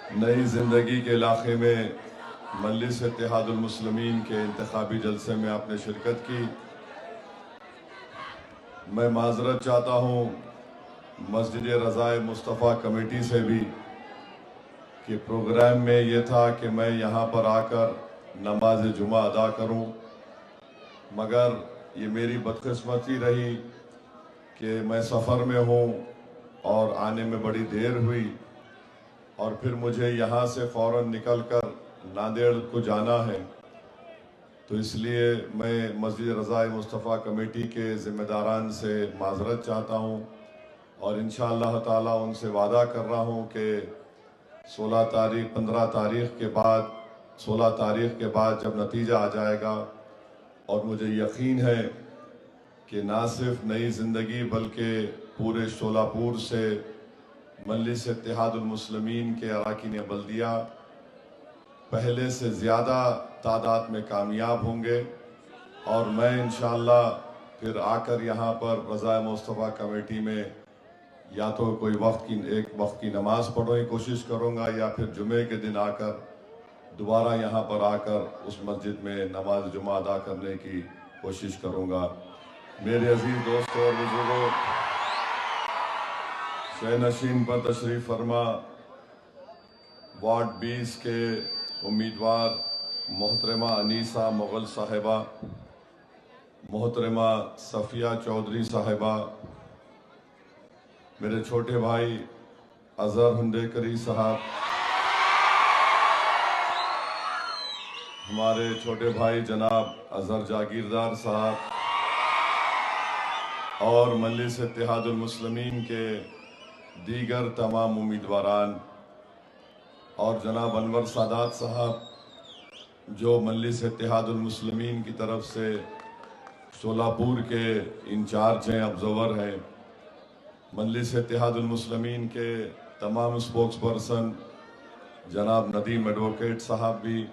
नई ज़िंदगी के इलाके में मजलिस इत्तेहादुल मुस्लिमीन के इंतखाबी जलसे में आपने शिरकत की। मैं माजरत चाहता हूँ मस्जिद रज़ाए मुस्तफ़ा कमेटी से भी कि प्रोग्राम में ये था कि मैं यहाँ पर आकर नमाज जुमा अदा करूँ, मगर ये मेरी बदकिस्मती रही कि मैं सफ़र में हूँ और आने में बड़ी देर हुई और फिर मुझे यहाँ से फ़ौरन निकलकर नांदेड़ को जाना है। तो इसलिए मैं मस्जिद रज़ाए मुस्तफ़ा कमेटी के ज़िम्मेदारान से माजरत चाहता हूँ और इंशाअल्लाह ताला उनसे वादा कर रहा हूँ कि 15 तारीख के बाद 16 तारीख के बाद जब नतीजा आ जाएगा और मुझे यकीन है कि ना सिर्फ नई ज़िंदगी बल्कि पूरे शोलापुर से मजलिस इत्तेहादुल मुस्लिमीन के अरकान बल्दिया पहले से ज़्यादा तादाद में कामयाब होंगे और मैं इंशाअल्लाह फिर आकर यहाँ पर रज़ाए मुस्तफ़ा कमेटी में या तो एक वक्त की नमाज़ पढ़ने की कोशिश करूँगा या फिर जुमे के दिन आकर दोबारा यहाँ पर आकर उस मस्जिद में नमाज जुमा अदा करने की कोशिश करूँगा। मेरे अजीज़ दोस्तों और बुजुर्गों, शहनशीन पर तशरीफ़ फरमा वार्ड 20 के उम्मीदवार मोहतरमा अनीसा मुग़ल साहिबा, मोहतरमा सफ़िया चौधरी साहिबा, मेरे छोटे भाई अज़हर हुंडेकरी साहब, हमारे छोटे भाई जनाब अज़हर जागीरदार साहब और मजलिस इत्तेहादुल मुस्लिमीन के दीगर तमाम उम्मीदवारान और जनाब अनवर सादात साहब जो मजलिस इत्तेहादुल मुस्लिमीन की तरफ से शोलापुर के इंचार्ज हैं, ऑब्जर्वर हैं, मजलिस इत्तेहादुल मुस्लिमीन के तमाम स्पोक्स पर्सन जनाब नदीम एडवोकेट साहब भी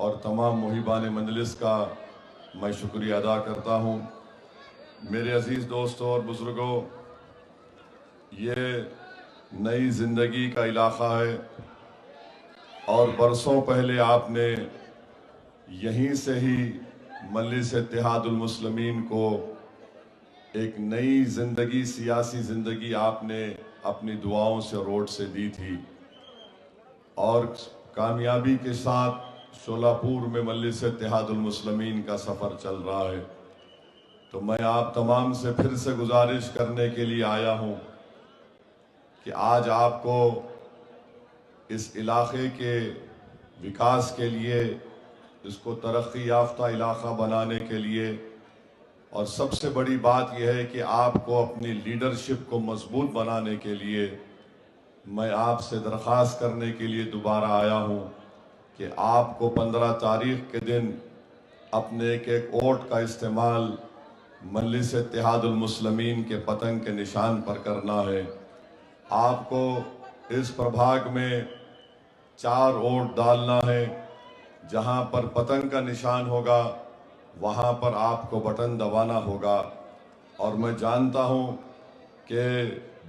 और तमाम मुहिबान मजलिस का मैं शुक्रिया अदा करता हूँ। मेरे अजीज़ दोस्तों और बुज़ुर्गों, ये नई ज़िंदगी का इलाक़ा है और बरसों पहले आपने यहीं से ही मजलिस इत्तेहादुल मुस्लिमीन को एक नई ज़िंदगी, सियासी ज़िंदगी आपने अपनी दुआओं से रोड से दी थी और कामयाबी के साथ शोलापुर में मजलिस इत्तेहादुल मुस्लिमीन का सफ़र चल रहा है। तो मैं आप तमाम से फिर से गुजारिश करने के लिए आया हूँ कि आज आपको इस इलाके के विकास के लिए, इसको तरक्की याफ्ता इलाका बनाने के लिए और सबसे बड़ी बात यह है कि आपको अपनी लीडरशिप को मजबूत बनाने के लिए मैं आपसे दरख्वास्त करने के लिए दोबारा आया हूँ कि आपको 15 तारीख के दिन अपने एक वोट का इस्तेमाल मजलिस इत्तेहादुल मुस्लिमीन के पतंग के निशान पर करना है। आपको इस प्रभाग में 4 वोट डालना है। जहां पर पतंग का निशान होगा वहां पर आपको बटन दबाना होगा और मैं जानता हूं कि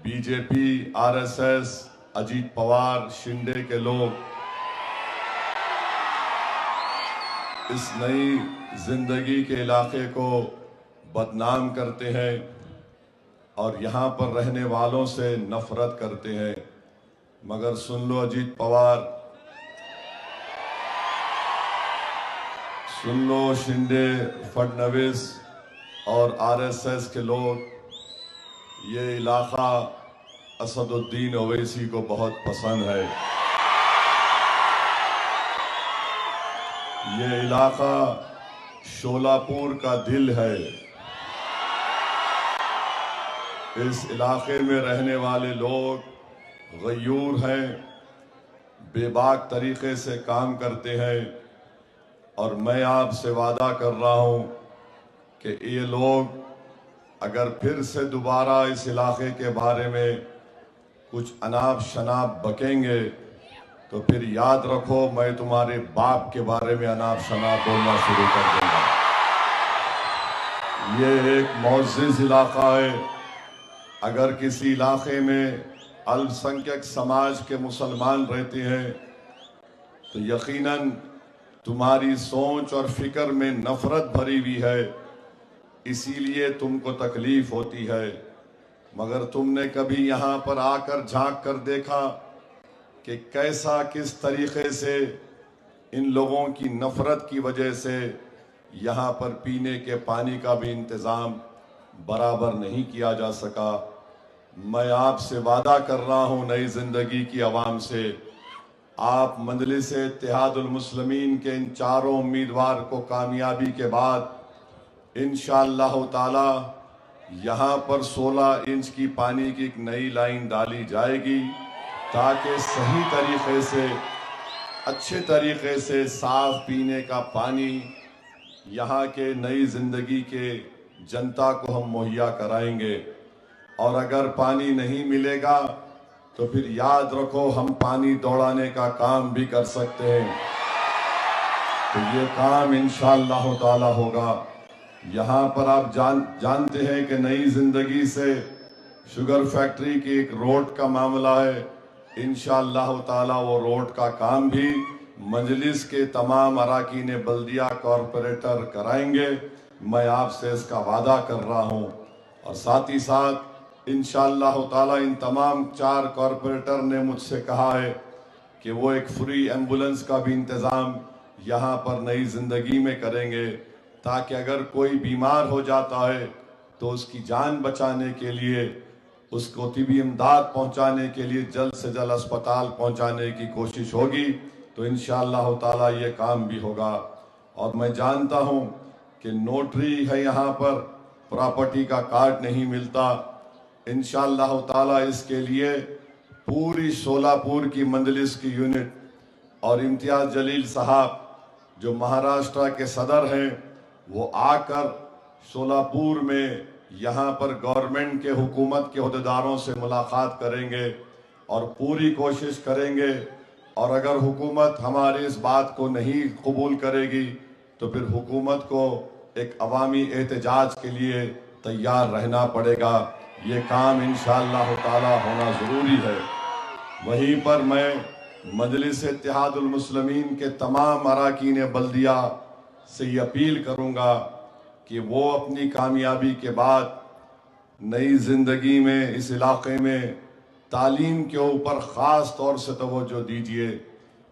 बीजेपी, आरएसएस, अजीत पवार, शिंदे के लोग इस नई जिंदगी के इलाके को बदनाम करते हैं और यहाँ पर रहने वालों से नफरत करते हैं। मगर सुन लो अजीत पवार, सुन लो शिंदे, फडणवीस और आरएसएस के लोग, ये इलाका असदुद्दीन ओवैसी को बहुत पसंद है। ये इलाका शोलापुर का दिल है। इस इलाके में रहने वाले लोग गयूर हैं, बेबाक तरीके से काम करते हैं और मैं आपसे वादा कर रहा हूं कि ये लोग अगर फिर से दोबारा इस इलाके के बारे में कुछ अनाप शनाप बकेंगे तो फिर याद रखो मैं तुम्हारे बाप के बारे में अनाप शनाप बोलना शुरू कर दूंगा। ये एक मुअज़्ज़िज़ इलाका है। अगर किसी इलाके में अल्पसंख्यक समाज के मुसलमान रहते हैं तो यकीनन तुम्हारी सोच और फिक्र में नफरत भरी हुई है, इसीलिए तुमको तकलीफ होती है। मगर तुमने कभी यहाँ पर आकर झांक कर देखा कि कैसा किस तरीके से इन लोगों की नफरत की वजह से यहाँ पर पीने के पानी का भी इंतज़ाम बराबर नहीं किया जा सका। मैं आपसे वादा कर रहा हूँ नई ज़िंदगी की आवाम से, आप मजलिस इत्तेहादुल मुस्लिमीन के इन चारों उम्मीदवार को कामयाबी के बाद इंशाअल्लाह ताला यहाँ पर 16 इंच की पानी की एक नई लाइन डाली जाएगी ताकि सही तरीके से, अच्छे तरीके से साफ पीने का पानी यहाँ के नई ज़िंदगी के जनता को हम मुहैया कराएंगे। और अगर पानी नहीं मिलेगा तो फिर याद रखो हम पानी दौड़ाने का काम भी कर सकते हैं, तो ये काम इंशाअल्लाह ताला होगा। यहाँ पर आप जानते हैं कि नई ज़िंदगी से शुगर फैक्ट्री की एक रोड का मामला है, इंशाअल्लाह ताला वो रोड का काम भी मजलिस के तमाम अराकीन बल्दिया कॉरपोरेटर कराएंगे। मैं आपसे इसका वादा कर रहा हूँ। और साथ ही साथ इंशाअल्लाह ताला इन तमाम 4 कॉरपोरेटर ने मुझसे कहा है कि वो एक फ्री एम्बुलेंस का भी इंतज़ाम यहाँ पर नई ज़िंदगी में करेंगे, ताकि अगर कोई बीमार हो जाता है तो उसकी जान बचाने के लिए, उसको तिबी इमदाद पहुँचाने के लिए जल्द से जल्द अस्पताल पहुँचाने की कोशिश होगी। तो इंशाअल्लाह ताला ये काम भी होगा। और मैं जानता हूँ कि नोटरी है यहाँ पर, प्रॉपर्टी का कार्ड नहीं मिलता। इंशाअल्लाह ताला इसके लिए पूरी सोलापुर की मंजलिस की यूनिट और इम्तियाज जलील साहब जो महाराष्ट्र के सदर हैं, वो आकर सोलापुर में यहाँ पर गवर्नमेंट के हुकूमत के अहदेदारों से मुलाकात करेंगे और पूरी कोशिश करेंगे। और अगर हुकूमत हमारी इस बात को नहीं कबूल करेगी तो फिर हुकूमत को एक अवामी एहतजाज के लिए तैयार रहना पड़ेगा। ये काम इंशाअल्लाह ताला होना ज़रूरी है। वहीं पर मैं मजलिस इत्तेहादुल मुस्लिमीन के तमाम अराकीन बल्दिया से ये अपील करूँगा कि वो अपनी कामयाबी के बाद नई ज़िंदगी में इस इलाके में तालीम के ऊपर ख़ास तौर से तवज्जो दीजिए।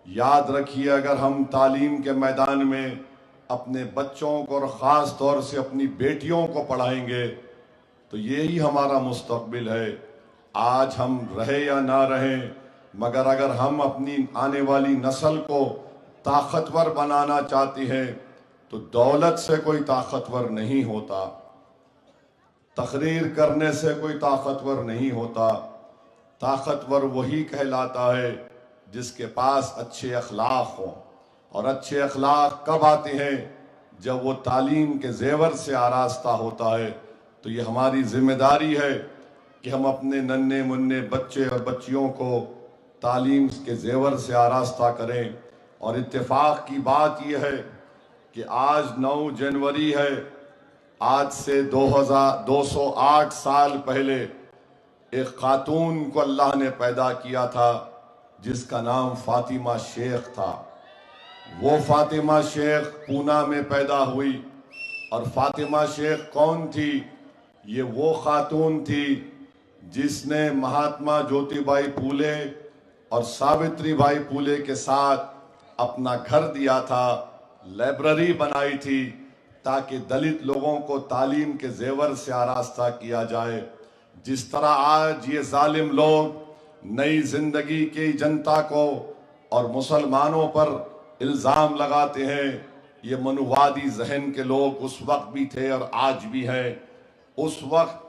याद रखिए, अगर हम तालीम के मैदान में अपने बच्चों को और ख़ास तौर से अपनी बेटियों को पढ़ाएंगे तो यही हमारा मुस्तकबिल है। आज हम रहे या ना रहें, मगर अगर हम अपनी आने वाली नस्ल को ताकतवर बनाना चाहते हैं तो दौलत से कोई ताकतवर नहीं होता, तकरीर करने से कोई ताकतवर नहीं होता। ताकतवर वही कहलाता है जिसके पास अच्छे अखलाक हों। और अच्छे अखलाक कब आते हैं? जब वो तालीम के जेवर से आरास्ता होता है। तो ये हमारी जिम्मेदारी है कि हम अपने नन्हे मुन्ने बच्चे और बच्चियों को तालीम के जेवर से आरास्ता करें। और इत्तेफाक की बात यह है कि आज 9 जनवरी है। आज से 208 साल पहले एक खातून को अल्लाह ने पैदा किया था जिसका नाम फातिमा शेख था। वो फातिमा शेख पूना में पैदा हुई। और फातिमा शेख कौन थी? ये वो खातून थी जिसने महात्मा ज्योतिबाई फूले और सावित्री बाई फूले के साथ अपना घर दिया था, लाइब्रेरी बनाई थी ताकि दलित लोगों को तालीम के जेवर से आरास्ता किया जाए। जिस तरह आज ये जालिम लोग नई जिंदगी की जनता को और मुसलमानों पर इल्ज़ाम लगाते हैं, ये मनुवादी जहन के लोग उस वक्त भी थे और आज भी हैं। उस वक्त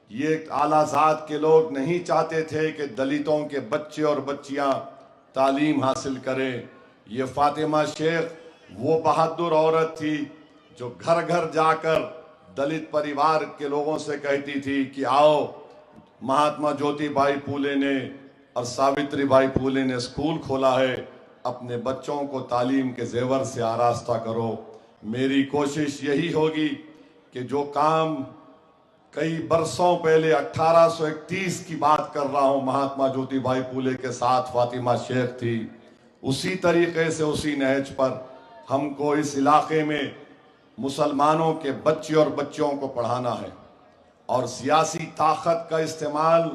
ये आलाजात के लोग नहीं चाहते थे कि दलितों के बच्चे और बच्चियां तालीम हासिल करें। ये फातिमा शेख वो बहादुर औरत थी जो घर घर जाकर दलित परिवार के लोगों से कहती थी कि आओ, महात्मा ज्योतिबाई फूले ने और सावित्री बाई फूले ने स्कूल खोला है, अपने बच्चों को तालीम के जेवर से आरास्ता करो। मेरी कोशिश यही होगी कि जो काम कई बरसों पहले 1831 की बात कर रहा हूं, महात्मा ज्योतिबाई फूले के साथ फातिमा शेख थी। उसी तरीके से उसी नहज पर हमको इस इलाके में मुसलमानों के बच्चे और बच्चियों को पढ़ाना है और सियासी ताकत का इस्तेमाल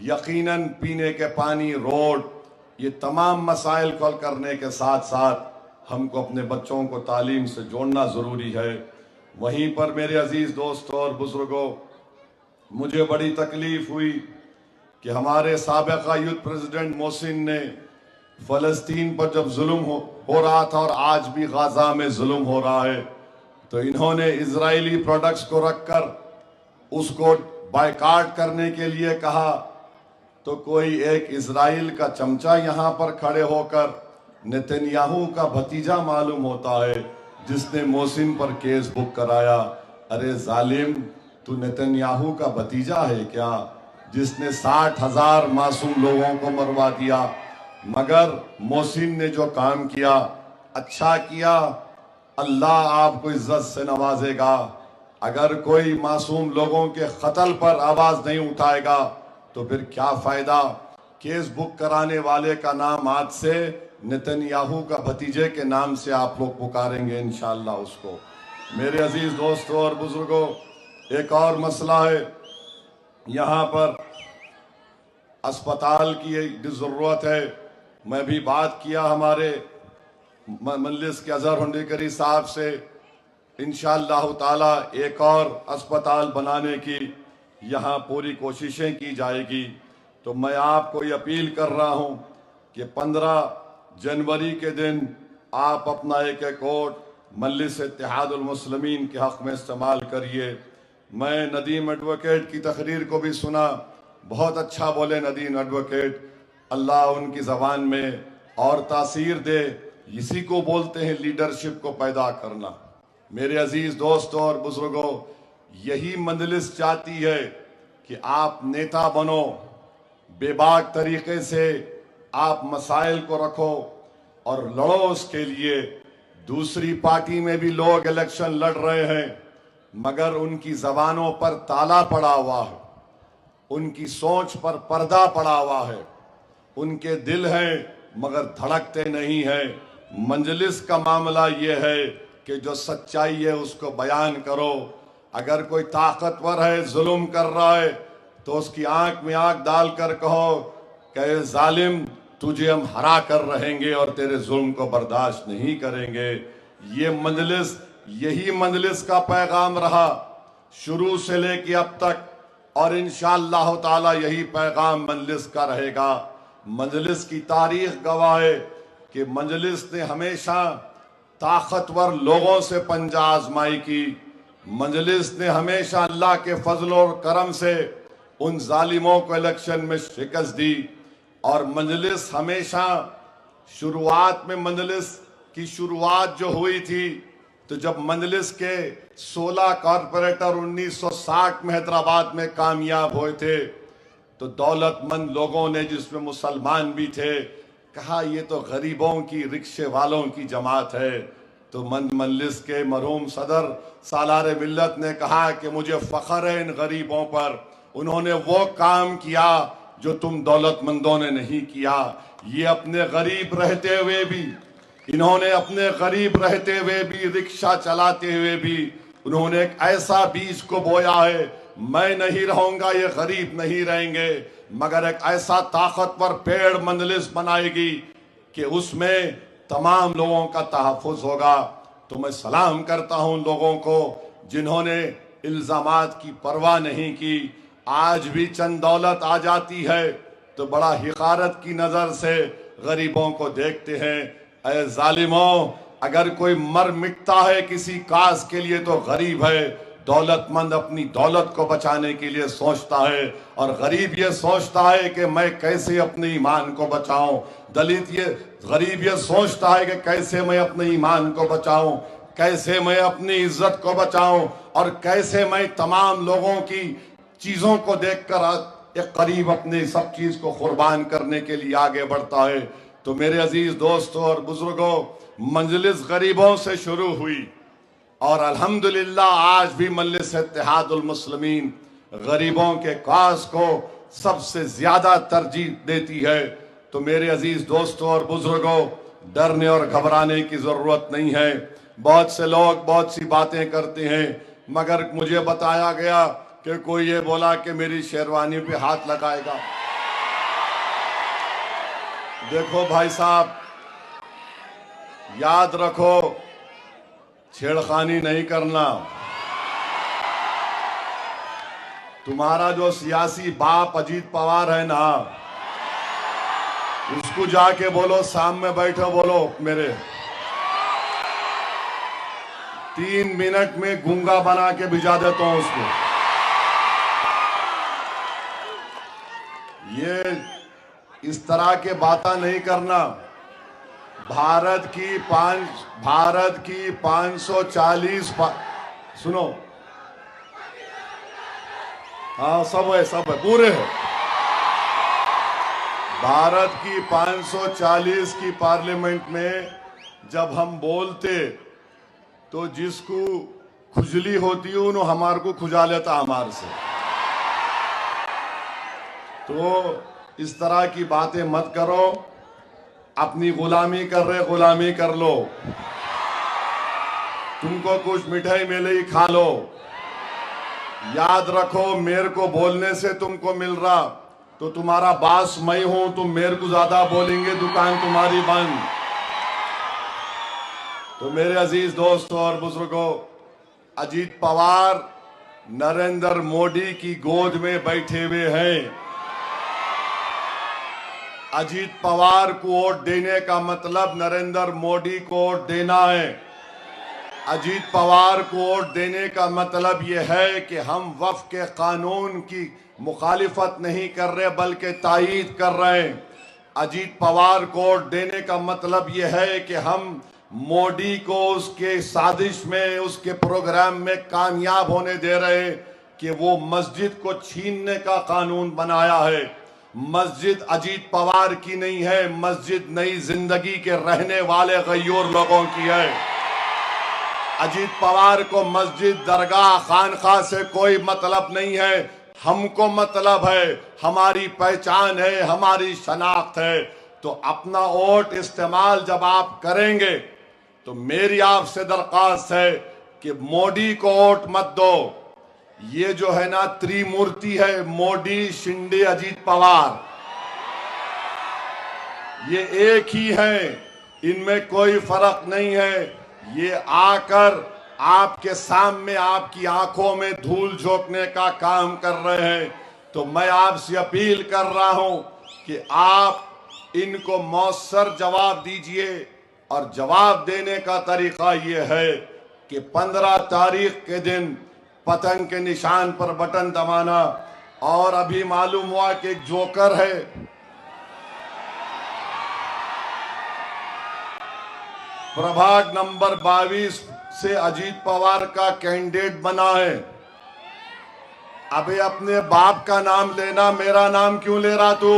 यकीनन पीने के पानी, रोड, ये तमाम मसाइल को हल करने के साथ साथ हमको अपने बच्चों को तालीम से जोड़ना ज़रूरी है। वहीं पर मेरे अजीज़ दोस्तों और बुजुर्गों, मुझे बड़ी तकलीफ हुई कि हमारे साबिक़ा यूथ प्रेसिडेंट मोहसिन ने फ़लस्तीन पर जब जुल्म हो रहा था और आज भी गाज़ा में जुल्म हो रहा है, तो इन्होंने इजरायली प्रोडक्ट्स को रखकर उसको बायकाट करने के लिए कहा। तो कोई एक इजराइल का चमचा यहाँ पर खड़े होकर नेतन्याहू का भतीजा मालूम होता है, जिसने मोहसिन पर केस बुक कराया। अरे जालिम, तू नेतन्याहू का भतीजा है क्या, जिसने 60,000 मासूम लोगों को मरवा दिया? मगर मोहसिन ने जो काम किया, अच्छा किया, अल्लाह आपको इज्जत से नवाजेगा। अगर कोई मासूम लोगों के कत्ल पर आवाज नहीं उठाएगा तो फिर क्या फायदा? केस बुक कराने वाले का नाम आज से नेतन्याहू का भतीजे के नाम से आप लोग पुकारेंगे इंशाअल्लाह उसको। मेरे अजीज दोस्तों और बुजुर्गों, एक और मसला है, यहाँ पर अस्पताल की जरूरत है। मैं भी बात किया हमारे मजलिस के अजहर हुंडेकरी साहब से, इंशाअल्लाह ताला एक और अस्पताल बनाने की यहाँ पूरी कोशिशें की जाएगी। तो मैं आपको ये अपील कर रहा हूँ कि 15 जनवरी के दिन आप अपना एक वोट मजलिस इत्तेहादुल मुस्लिमीन के हक़ में इस्तेमाल करिए। मैं नदीम एडवोकेट की तकरीर को भी सुना, बहुत अच्छा बोले नदीम एडवोकेट, अल्लाह उनकी ज़बान में और तासीर दे। इसी को बोलते हैं लीडरशिप को पैदा करना। मेरे अजीज दोस्तों और बुजुर्गों, यही मजलिस चाहती है कि आप नेता बनो, बेबाक तरीके से आप मसाइल को रखो और लड़ो उसके लिए। दूसरी पार्टी में भी लोग इलेक्शन लड़ रहे हैं, मगर उनकी जबानों पर ताला पड़ा हुआ है, उनकी सोच पर पर्दा पड़ा हुआ है, उनके दिल हैं मगर धड़कते नहीं हैं। मंजलिस का मामला ये है कि जो सच्चाई है उसको बयान करो। अगर कोई ताकतवर है, जुल्म कर रहा है, तो उसकी आंख में आंख डालकर कहो कि जालिम, तुझे हम हरा कर रहेंगे और तेरे जुल्म को बर्दाश्त नहीं करेंगे। ये मजलिस, यही मजलिस का पैगाम रहा शुरू से लेके अब तक, और इंशाअल्लाह ताला यही पैगाम मजलिस का रहेगा। मजलिस की तारीख गवाह है कि मजलिस ने हमेशा ताकतवर लोगों से पंजा आजमाई की। मजलिस ने हमेशा अल्लाह के फजल और करम से उन जालिमों को इलेक्शन में शिकस्त दी। और मजलिस हमेशा शुरुआत में, मजलिस की शुरुआत जो हुई थी, तो जब मजलिस के 16 कॉरपोरेटर 1960 में हैदराबाद में कामयाब हुए थे, तो दौलतमंद लोगों ने, जिसमें मुसलमान भी थे, कहा ये तो गरीबों की, रिक्शे वालों की जमात है। तो मजलिस के मरहूम सदर सालार मिल्लत ने कहा कि मुझे फख्र है इन गरीबों पर, उन्होंने वो काम किया जो तुम दौलतमंदों ने नहीं किया। ये अपने गरीब रहते हुए भी, इन्होंने अपने गरीब रहते हुए भी, रिक्शा चलाते हुए भी, उन्होंने एक ऐसा बीज को बोया है, मैं नहीं रहूंगा, ये गरीब नहीं रहेंगे, मगर एक ऐसा ताकतवर पेड़ मजलिस बनाएगी कि उसमें तमाम लोगों का तहफ़्फ़ुज़ होगा। तो मैं सलाम करता हूं लोगों को जिन्होंने इल्ज़ामात की परवाह नहीं की। आज भी चंद दौलत आ जाती है तो बड़ा हिकारत की नज़र से गरीबों को देखते हैं। ऐ जालिमों, अगर कोई मर मिटता है किसी काज के लिए तो गरीब है। दौलतमंद अपनी दौलत को बचाने के लिए सोचता है और गरीब ये सोचता है कि मैं कैसे अपने ईमान को बचाऊं। गरीब ये सोचता है कि कैसे मैं अपने ईमान को बचाऊं, कैसे मैं अपनी इज्जत को बचाऊं और कैसे मैं तमाम लोगों की चीजों को देखकर एक गरीब अपने सब चीज को कुर्बान करने के लिए आगे बढ़ता है। तो मेरे अजीज दोस्तों और बुजुर्गों, मजलिस गरीबों से शुरू हुई और अल्हम्दुलिल्लाह आज भी मजलिस इत्तेहादुल मुस्लिमीन गरीबों के काज को सबसे ज्यादा तरजीह देती है। तो मेरे अजीज दोस्तों और बुजुर्गों, डरने और घबराने की जरूरत नहीं है। बहुत से लोग बहुत सी बातें करते हैं, मगर मुझे बताया गया कि कोई ये बोला कि मेरी शेरवानी पे हाथ लगाएगा। देखो भाई साहब, याद रखो, छेड़खानी नहीं करना। तुम्हारा जो सियासी बाप अजीत पवार है ना, उसको जाके बोलो, सामने बैठो, बोलो मेरे 3 मिनट में गूंगा बना के भिजा देता हूं उसको। ये इस तरह के बातें नहीं करना। भारत की 540 सुनो, हाँ सब है पूरे है। भारत की 540 की पार्लियामेंट में जब हम बोलते तो जिसको खुजली होती है उन्होंने हमारे को खुजा लेता हमारे से। तो इस तरह की बातें मत करो। अपनी गुलामी कर रहे, गुलामी कर लो। तुमको कुछ मिठाई मिले ही खा लो। याद रखो, मेरे को बोलने से तुमको मिल रहा तो तुम्हारा बास मैं हूं, तुम मेरे को ज्यादा बोलेंगे, दुकान तुम्हारी बंद। तो मेरे अजीज दोस्तों और बुजुर्गों, अजीत पवार नरेंद्र मोदी की गोद में बैठे हुए हैं। अजीत पवार को वोट देने का मतलब नरेंद्र मोदी को वोट देना है। अजीत पवार को वोट देने का मतलब यह है कि हम वक्फ के कानून की मुखालिफत नहीं कर रहे बल्कि तायीद कर रहे हैं। अजीत पवार को वोट देने का मतलब यह है कि हम मोदी को उसके साजिश में, उसके प्रोग्राम में कामयाब होने दे रहे हैं कि वो मस्जिद को छीनने का कानून बनाया है। मस्जिद अजीत पवार की नहीं है, मस्जिद नई जिंदगी के रहने वाले गयूर लोगों की है। अजीत पवार को मस्जिद, दरगाह, खानखा से कोई मतलब नहीं है। हमको मतलब है, हमारी पहचान है, हमारी शनाख्त है। तो अपना वोट इस्तेमाल जब आप करेंगे तो मेरी आपसे दरख्वास्त है कि मोदी को वोट मत दो। ये जो है ना त्रिमूर्ति है, मोदी, शिंदे, अजीत पवार, ये एक ही है, इनमें कोई फर्क नहीं है। ये आकर आपके सामने, आपकी आंखों में धूल झोंकने का काम कर रहे हैं। तो मैं आपसे अपील कर रहा हूं कि आप इनको मौसर जवाब दीजिए। और जवाब देने का तरीका यह है कि 15 तारीख के दिन पतंग के निशान पर बटन दबाना। और अभी मालूम हुआ कि एक जोकर है, प्रभाग नंबर 22 से अजीत पवार का कैंडिडेट बना है। अबे अपने बाप का नाम लेना, मेरा नाम क्यों ले रहा तू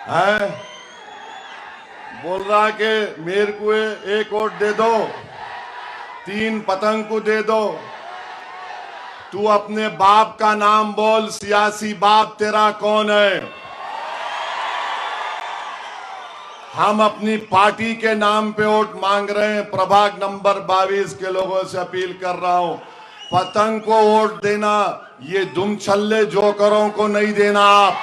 है? बोल रहा कि मेरे को एक वोट दे दो, 3 पतंग को दे दो। तू अपने बाप का नाम बोल, सियासी बाप तेरा कौन है? हम अपनी पार्टी के नाम पे वोट मांग रहे हैं। प्रभाग नंबर 22 के लोगों से अपील कर रहा हूं, पतंग को वोट देना, ये दुम छल्ले जोकरों को नहीं देना। आप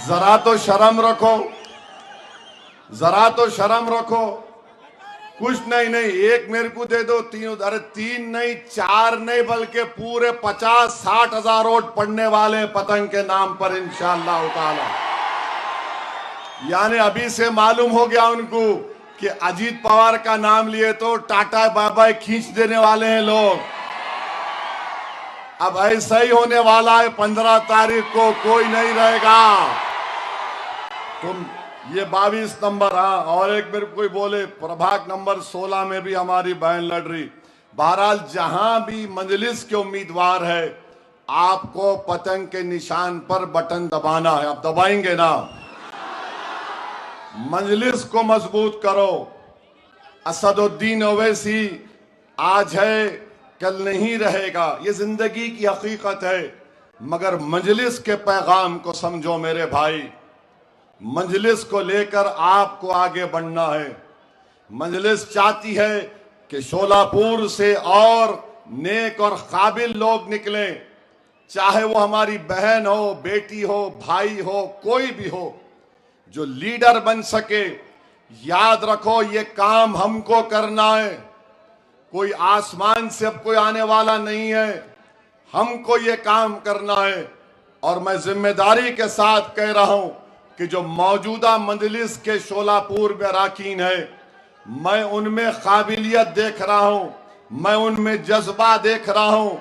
जरा तो शर्म रखो, जरा तो शर्म रखो। कुछ नहीं, एक मेरे को दे दो, 3, अरे 3 नहीं, 4 नहीं, बल्कि पूरे 50-60 हजार वोट पड़ने वाले पतंग के नाम पर इंशाअल्लाह ताला। यानी अभी से मालूम हो गया उनको कि अजीत पवार का नाम लिए तो टाटा बाय खींच देने वाले हैं लोग। अब ऐसा ही होने वाला है। 15 तारीख को कोई नहीं रहेगा। तुम ये 22 नंबर, हाँ, और एक मेरे कोई बोले प्रभाग नंबर 16 में भी हमारी बहन लड़ रही। बहरहाल जहां भी मजलिस के उम्मीदवार है, आपको पतंग के निशान पर बटन दबाना है। आप दबाएंगे ना? मजलिस को मजबूत करो। असदुद्दीन ओवैसी आज है कल नहीं रहेगा, ये जिंदगी की हकीकत है। मगर मजलिस के पैगाम को समझो मेरे भाई, मजलिस को लेकर आपको आगे बढ़ना है। मजलिस चाहती है कि शोलापुर से और नेक और काबिल लोग निकलें, चाहे वो हमारी बहन हो, बेटी हो, भाई हो, कोई भी हो, जो लीडर बन सके। याद रखो ये काम हमको करना है, कोई आसमान से अब कोई आने वाला नहीं है, हमको ये काम करना है। और मैं जिम्मेदारी के साथ कह रहा हूं कि जो मौजूदा मजलिस के शोलापुर में अरकान है, मैं उनमें काबिलियत देख रहा हूं, मैं उनमें जज्बा देख रहा हूं,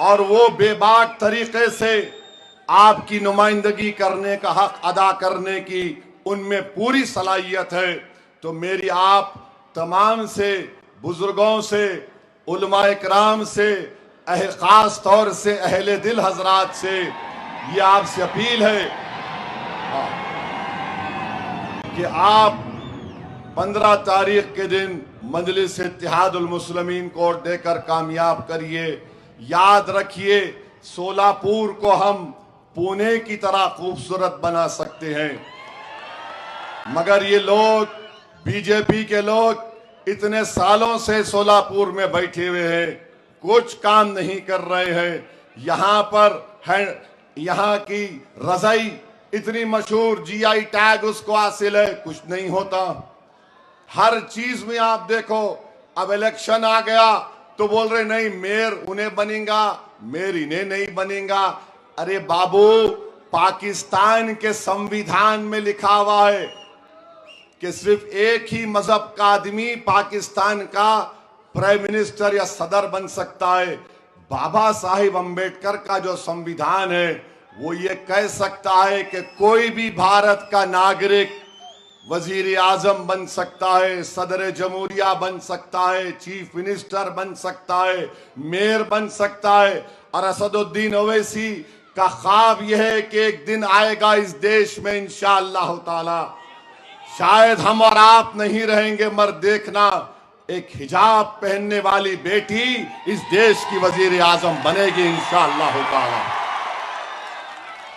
और वो बेबाक तरीके से आपकी नुमाइंदगी करने का हक अदा करने की उनमें पूरी सलाहियत है। तो मेरी आप तमाम से, बुजुर्गों से, उलमाए कराम से, खास तौर से अहले दिल हजरात से ये आपसे अपील है कि आप 15 तारीख के दिन मजलिस इत्तेहादुल मुस्लिमीन को वोट देकर कामयाब करिए। याद रखिए, शोलापुर को हम पुणे की तरह खूबसूरत बना सकते हैं, मगर ये लोग, बीजेपी के लोग इतने सालों से शोलापुर में बैठे हुए हैं, कुछ काम नहीं कर रहे हैं। यहाँ पर है, यहाँ की रजाई इतनी मशहूर, जीआई टैग उसको हासिल है, कुछ नहीं होता। हर चीज में आप देखो, अब इलेक्शन आ गया तो बोल रहे नहीं मेयर उन्हें बनेगा, मेयर इन्हें नहीं बनेगा। अरे बाबू, पाकिस्तान के संविधान में लिखा हुआ है कि सिर्फ एक ही मजहब का आदमी पाकिस्तान का प्राइम मिनिस्टर या सदर बन सकता है। बाबा साहिब अंबेडकर का जो संविधान है वो ये कह सकता है कि कोई भी भारत का नागरिक वजीर आजम बन सकता है, सदर जमहूरिया बन सकता है, चीफ मिनिस्टर बन सकता है, मेयर बन सकता है। और असदुद्दीन ओवैसी का ख्वाब यह है कि एक दिन आएगा इस देश में इंशाअल्लाह ताला, शायद हम और आप नहीं रहेंगे, मगर देखना एक हिजाब पहनने वाली बेटी इस देश की वजीर आजम बनेगी इंशाअल्लाह ताला।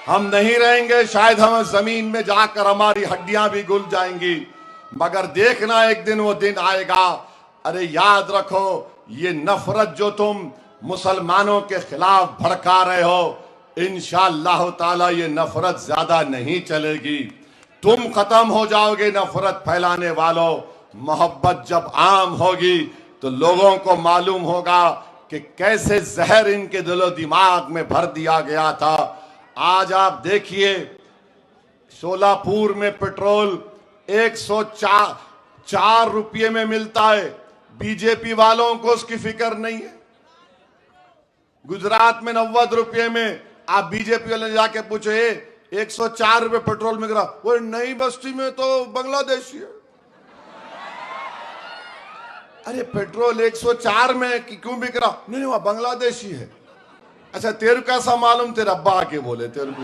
हम नहीं रहेंगे, शायद हम जमीन में जाकर हमारी हड्डियां भी घुल जाएंगी, मगर देखना एक दिन वो दिन आएगा। अरे याद रखो, ये नफरत जो तुम मुसलमानों के खिलाफ भड़का रहे हो, इंशाअल्लाह ताला ये नफरत ज्यादा नहीं चलेगी। तुम खत्म हो जाओगे नफरत फैलाने वालों। मोहब्बत जब आम होगी तो लोगों को मालूम होगा कि कैसे जहर इनके दिलो दिमाग में भर दिया गया था। आज आप देखिए, शोलापुर में पेट्रोल 104 रुपये में मिलता है, बीजेपी वालों को उसकी फिक्र नहीं है। गुजरात में 90 रुपये में, आप बीजेपी वाले जाके पूछो 104 रुपये पेट्रोल मिल रहा, वो नई बस्ती में तो बांग्लादेशी है। अरे पेट्रोल 104 में क्यों बिक रहा? नहीं वहां बांग्लादेशी है। अच्छा तेरे कैसा मालूम? तेरे अब्बा आके बोले तेरे को।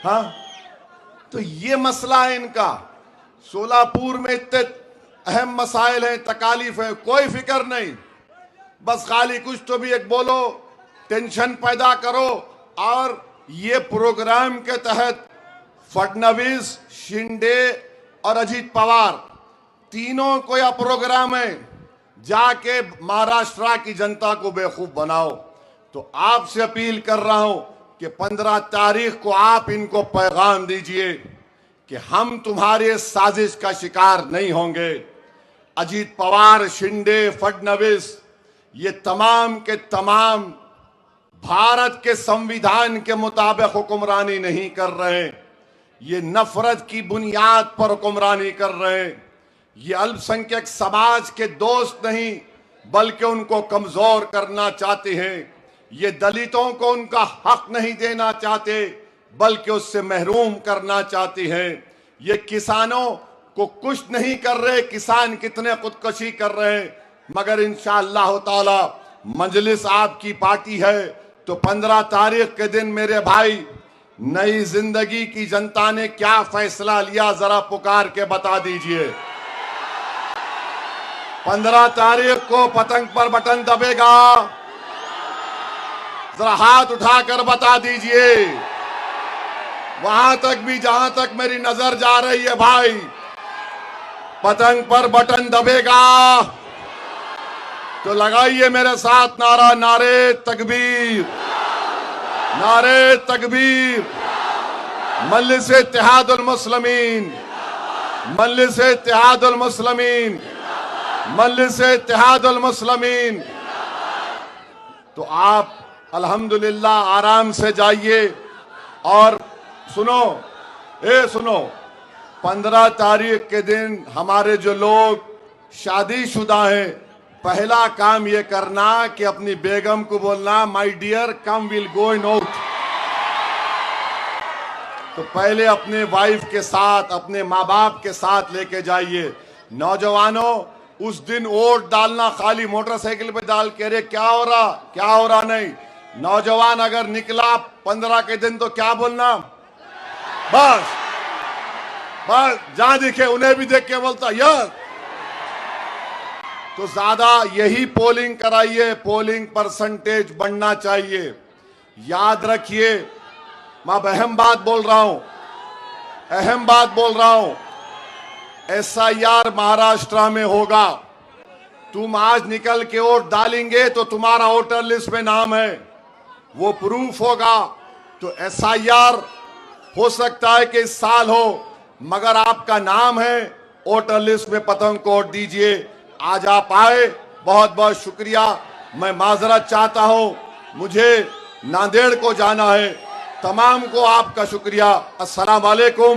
हाँ, तो ये मसला है इनका। शोलापुर में इतने अहम मसाइल हैं, तकालीफ है, कोई फिक्र नहीं, बस खाली कुछ तो भी एक बोलो, टेंशन पैदा करो। और ये प्रोग्राम के तहत फडणवीस, शिंदे और अजीत पवार तीनों को यह प्रोग्राम है, जाके महाराष्ट्र की जनता को बेवकूफ बनाओ। तो आपसे अपील कर रहा हूं कि 15 तारीख को आप इनको पैगाम दीजिए कि हम तुम्हारे साजिश का शिकार नहीं होंगे। अजीत पवार, शिंदे, फडणवीस, ये तमाम के तमाम भारत के संविधान के मुताबिक हुक्मरानी नहीं कर रहे, ये नफरत की बुनियाद पर हुक्मरानी कर रहे हैं। ये अल्पसंख्यक समाज के दोस्त नहीं, बल्कि उनको कमजोर करना चाहते हैं। ये दलितों को उनका हक नहीं देना चाहते, बल्कि उससे महरूम करना चाहते हैं। ये किसानों को कुछ नहीं कर रहे, किसान कितने खुदकुशी कर रहे हैं, मगर इंशाअल्लाह ताला मजलिस आपकी पार्टी है तो 15 तारीख के दिन मेरे भाई, नई जिंदगी की जनता ने क्या फैसला लिया जरा पुकार के बता दीजिए। 15 तारीख को पतंग पर बटन दबेगा। जरा हाथ उठाकर बता दीजिए, वहां तक भी जहां तक मेरी नजर जा रही है भाई, पतंग पर बटन दबेगा तो लगाइए मेरे साथ नारा, नारे तकबीर, नारे तकबीर। मजलिस इत्तेहादुल मुस्लिमीन, मजलिस इत्तेहादुल मुस्लिमीन, मजलिस इत्तेहादुल मुस्लिमीन। तो आप अल्हम्दुलिल्लाह आराम से जाइए और सुनो, 15 तारीख के दिन हमारे जो लोग शादीशुदा हैं, पहला काम ये करना कि अपनी बेगम को बोलना, my dear come will go in out. तो पहले अपने वाइफ के साथ, अपने माँ बाप के साथ लेके जाइए। नौजवानों, उस दिन वोट डालना खाली मोटरसाइकिल पे डाल के अरे क्या हो रहा नहीं। नौजवान अगर निकला 15 के दिन तो क्या बोलना, बस जहां दिखे उन्हें भी देख के बोलता यस। तो ज्यादा यही पोलिंग कराइए, पोलिंग परसेंटेज बढ़ना चाहिए। याद रखिए, मैं अहम बात बोल रहा हूं, SIR महाराष्ट्र में होगा। तुम आज निकल के वोट डालेंगे तो तुम्हारा वोटर लिस्ट में नाम है, वो प्रूफ होगा। तो SIR हो सकता है कि इस साल हो, मगर आपका नाम है वोटर लिस्ट में, पतंग को वोट दीजिए। आज आप आए, बहुत बहुत शुक्रिया। मैं माजरत चाहता हूं, मुझे नांदेड़ को जाना है। तमाम को आपका शुक्रिया। अस्सलाम वालेकुम।